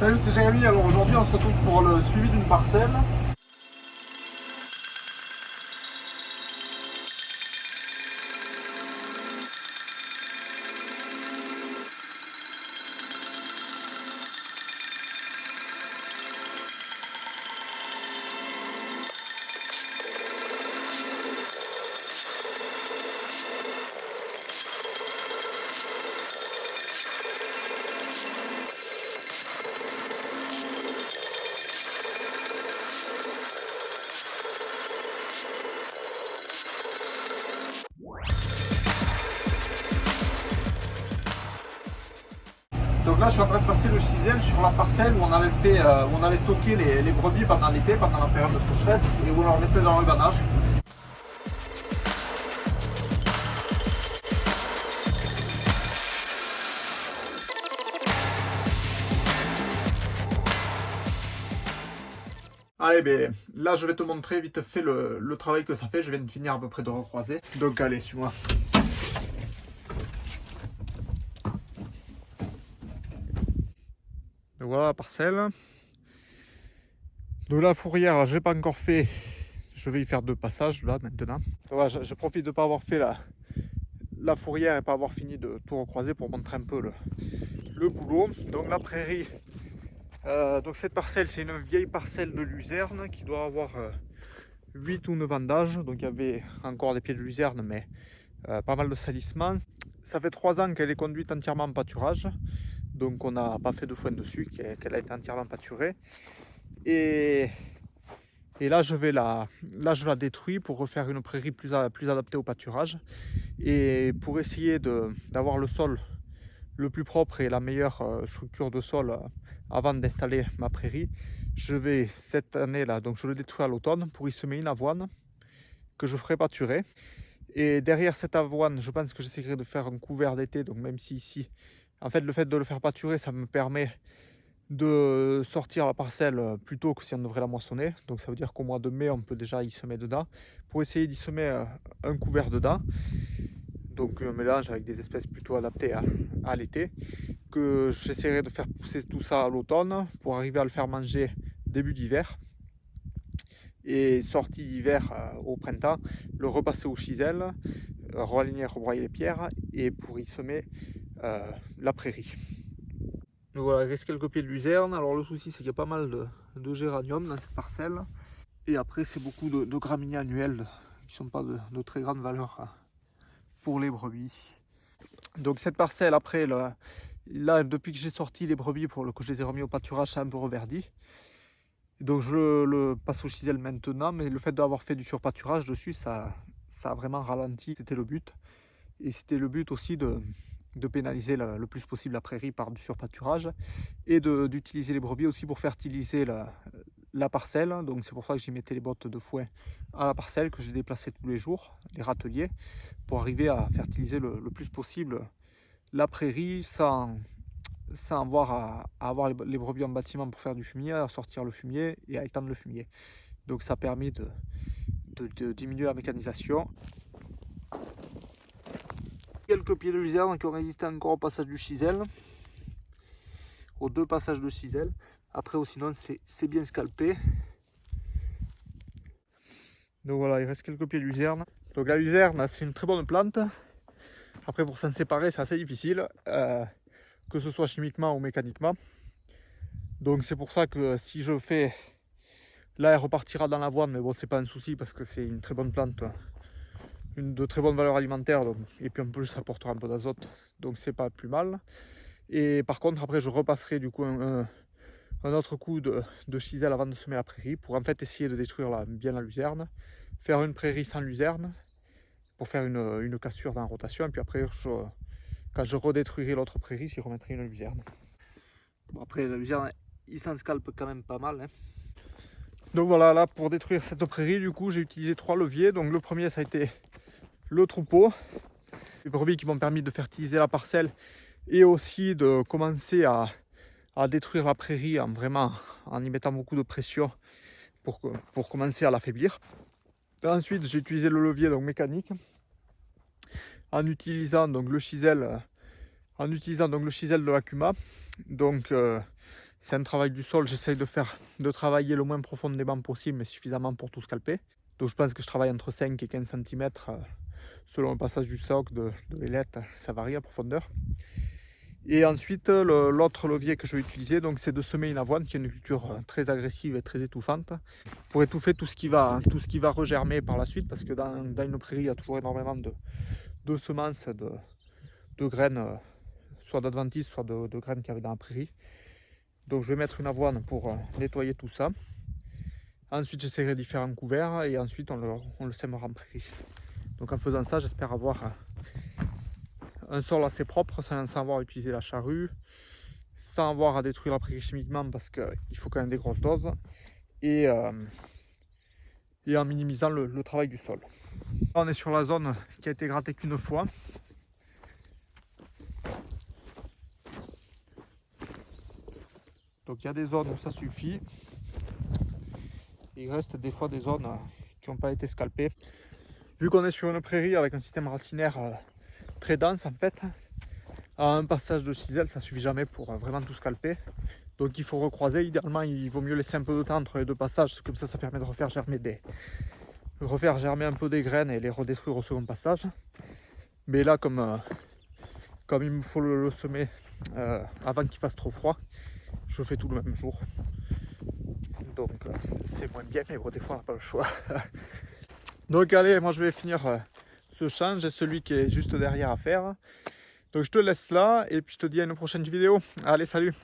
Salut, c'est Jérémy. Alors aujourd'hui, on se retrouve pour le suivi d'une parcelle. Donc là, je suis en train de passer le chisel sur la parcelle où on avait stocké les brebis pendant l'été, pendant la période de sécheresse, et où on leur mettait dans le banage. Allez, ben là, je vais te montrer vite fait le travail que ça fait. Je viens de finir à peu près de recroiser. Donc allez, suis-moi. Donc voilà la parcelle. Donc la fourrière, je n'ai pas encore fait. Je vais y faire 2 passages là maintenant. Donc voilà, je profite de ne pas avoir fait la fourrière et pas avoir fini de tout recroiser pour montrer un peu le boulot. Donc la prairie. Donc cette parcelle, c'est une vieille parcelle de luzerne qui doit avoir 8 ou 9 ans d'âge. Donc il y avait encore des pieds de luzerne, mais pas mal de salissement. Ça fait 3 ans qu'elle est conduite entièrement en pâturage. Donc on n'a pas fait de foin dessus, qu'elle a été entièrement pâturée. Et là je la détruis pour refaire une prairie plus adaptée au pâturage. Et pour essayer d'avoir le sol le plus propre et la meilleure structure de sol avant d'installer ma prairie, je vais cette année là, donc je le détruis à l'automne pour y semer une avoine que je ferai pâturer. Et derrière cette avoine, je pense que j'essaierai de faire un couvert d'été. Donc même si ici, en fait, le fait de le faire pâturer, ça me permet de sortir la parcelle plus tôt que si on devrait la moissonner. Donc ça veut dire qu'au mois de mai, on peut déjà y semer dedans. Pour essayer d'y semer un couvert dedans. Donc un mélange avec des espèces plutôt adaptées à l'été. Que j'essaierai de faire pousser tout ça à l'automne pour arriver à le faire manger début d'hiver. Et sortie d'hiver au printemps, le repasser au chisel, realigner, rebroyer les pierres et pour y semer la prairie. Donc voilà, il reste quelques pieds de luzerne. Alors le souci, c'est qu'il y a pas mal de géranium dans cette parcelle. Et après, c'est beaucoup de graminées annuelles qui ne sont pas de très grande valeur pour les brebis. Donc cette parcelle, après, là, depuis que j'ai sorti les brebis, que je les ai remis au pâturage, c'est un peu reverdi. Donc je le passe au chisel maintenant, mais le fait d'avoir fait du surpâturage dessus, ça a vraiment ralenti. C'était le but. Et c'était le but aussi de pénaliser le plus possible la prairie par du surpâturage et d'utiliser les brebis aussi pour fertiliser la parcelle. Donc c'est pour ça que j'y mettais les bottes de foin à la parcelle, que j'ai déplacé tous les jours, les râteliers, pour arriver à fertiliser le plus possible la prairie sans avoir à avoir les brebis en bâtiment pour faire du fumier, à sortir le fumier et à étendre le fumier. Donc ça a permis de diminuer la mécanisation. Quelques pieds de luzerne qui ont résisté encore au passage du chisel, aux 2 passages de chisel. Après, sinon, c'est bien scalpé. Donc voilà, il reste quelques pieds de luzerne. Donc la luzerne, c'est une très bonne plante. Après, pour s'en séparer, c'est assez difficile, que ce soit chimiquement ou mécaniquement. Donc c'est pour ça que si je fais... Là, elle repartira dans l'avoine, mais bon, c'est pas un souci parce que c'est une très bonne plante. De très bonne valeur alimentaire, donc, et puis en plus ça apportera un peu d'azote, donc c'est pas plus mal. Et par contre après je repasserai du coup un autre coup de chisel avant de semer la prairie pour en fait essayer de détruire bien la luzerne, faire une prairie sans luzerne pour faire une cassure dans la rotation, et puis après quand je redétruirai l'autre prairie, j'y remettrai une luzerne. Bon, après la luzerne il s'en scalpe quand même pas mal, hein. Donc voilà, là pour détruire cette prairie, du coup j'ai utilisé 3 leviers. Donc le premier, ça a été le troupeau, les brebis qui m'ont permis de fertiliser la parcelle et aussi de commencer à détruire la prairie en y mettant beaucoup de pression pour commencer à l'affaiblir. Ensuite, j'ai utilisé le levier donc mécanique en utilisant donc le chisel de la Kuma. Donc C'est un travail du sol, j'essaye de travailler le moins profondément possible, mais suffisamment pour tout scalper. Donc je pense que je travaille entre 5 et 15 cm selon le passage du soc, de l'ailette, ça varie à profondeur. Et ensuite, l'autre levier que je vais utiliser, c'est de semer une avoine, qui est une culture très agressive et très étouffante, pour étouffer tout ce qui va regermer par la suite, parce que dans une prairie, il y a toujours énormément de semences, de graines, soit d'adventices, soit de graines qui arrivent dans la prairie. Donc je vais mettre une avoine pour nettoyer tout ça. Ensuite, j'essaierai d'y faire un couvert et ensuite on le sèmera en prairie. Donc en faisant ça, j'espère avoir un sol assez propre sans avoir utilisé la charrue, sans avoir à détruire la prairie chimiquement parce qu'il faut quand même des grosses doses, et en minimisant le travail du sol. Là, on est sur la zone qui a été grattée qu'une fois. Donc il y a des zones où ça suffit. Il reste des fois des zones qui n'ont pas été scalpées. Vu qu'on est sur une prairie avec un système racinaire très dense en fait, à un passage de chisel ça suffit jamais pour vraiment tout scalper. Donc il faut recroiser. Idéalement il vaut mieux laisser un peu de temps entre les deux passages, comme ça permet de refaire germer un peu des graines et les redétruire au second passage. Mais là comme il me faut le semer avant qu'il fasse trop froid, je fais tout le même jour. Donc c'est moins bien, mais bon, des fois on n'a pas le choix. Donc allez, moi je vais finir ce champ, j'ai celui qui est juste derrière à faire. Donc je te laisse là et puis je te dis à une prochaine vidéo. Allez, salut!